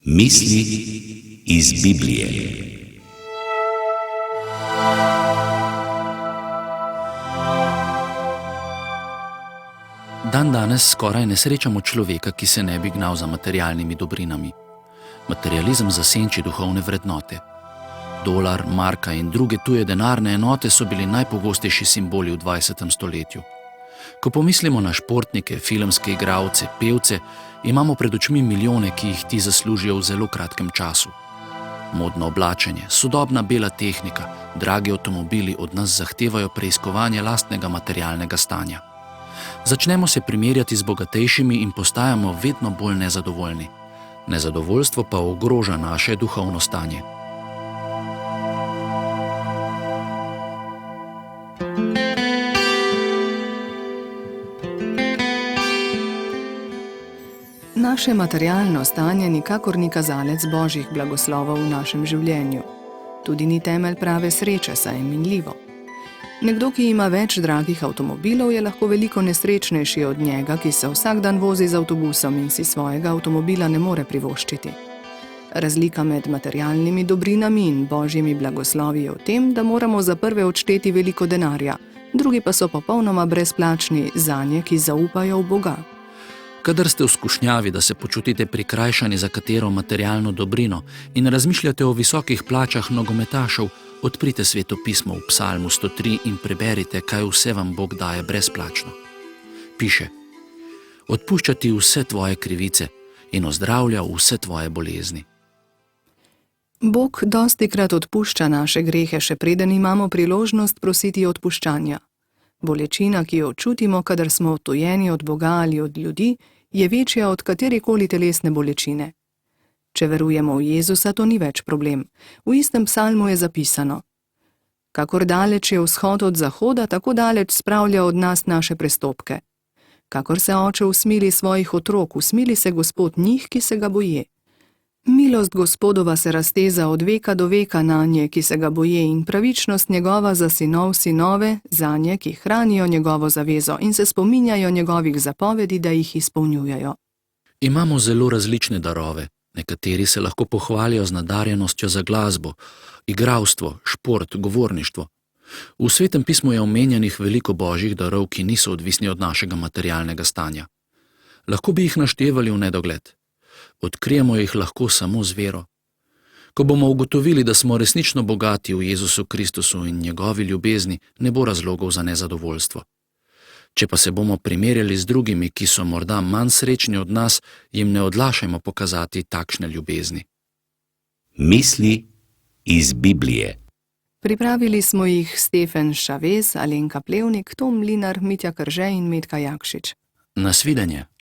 Misli iz Biblije. Dandanes skoraj ne srečamo človeka, ki se ne bi gnal za materialnimi dobrinami. Materializem zasenči duhovne vrednote. Dolar, marka in druge tuje denarne enote so bili najpogostejši simboli v 20. stoletju. Ko pomislimo na športnike, filmske igralce, pevce, imamo pred očmi milijone, ki jih ti zaslužijo v zelo kratkem času. Modno oblačenje, sodobna bela tehnika, dragi avtomobili od nas zahtevajo preiskovanje lastnega materialnega stanja. Začnemo se primerjati z bogatejšimi in postajamo vedno bolj nezadovoljni. Nezadovoljstvo pa ogroža naše duhovno stanje. Naše materialno stanje nikakor ni kazalec božjih blagoslovov v našem življenju. Tudi ni temelj prave sreče, saj je minljivo. Nekdo, ki ima več dragih avtomobilov, je lahko veliko nesrečnejši od njega, ki se vsak dan vozi z avtobusom in si svojega avtomobila ne more privoščiti. Razlika med materialnimi dobrinami in božjimi blagoslovi je v tem, da moramo za prve odšteti veliko denarja, drugi pa so popolnoma brezplačni zanje, ki zaupajo v Boga. Kadar ste v skušnjavi, da se počutite prikrajšani za katero materialno dobrino in razmišljate o visokih plačah nogometašev, odprite Sveto pismo v Psalmu 103 in preberite, kaj vse vam Bog daje brezplačno. Piše: odpušča ti vse tvoje krivice in ozdravlja vse tvoje bolezni. Bog dostikrat odpušča naše grehe, še preden imamo priložnost prositi odpuščanja. Bolečina, ki jo čutimo, kadar smo odtujeni od Boga ali od ljudi, je večja od katerikoli telesne bolečine. Če verujemo v Jezusa, to ni več problem. V istem psalmu je zapisano: kakor daleč je vzhod od zahoda, tako daleč spravlja od nas naše prestopke. Kakor se oče usmili svojih otrok, usmili se Gospod njih, ki se ga boje. Milost Gospodova se razteza od veka do veka nanje, ki se ga boje, in pravičnost njegova za sinov sinove, zanje, ki hranijo njegovo zavezo in se spominjajo njegovih zapovedi, da jih izpolnjujejo. Imamo zelo različne darove. Nekateri se lahko pohvalijo z nadarjenostjo za glasbo, igralstvo, šport, govorništvo. V Svetem pismu je omenjenih veliko božjih darov, ki niso odvisni od našega materialnega stanja. Lahko bi jih naštevali v nedogled. Odkrijemo jih lahko samo z vero. Ko bomo ugotovili, da smo resnično bogati v Jezusu Kristusu in njegovi ljubezni, ne bo razlogov za nezadovoljstvo. Če pa se bomo primerjali z drugimi, ki so morda manj srečni od nas, jim ne odlašajmo pokazati takšne ljubezni. Misli iz Biblije. Pripravili smo jih Stefan Šavez, Alenka Plevnik, Tom Mlinar, Mitja Krže in Metka Jakšič. Nasvidenje.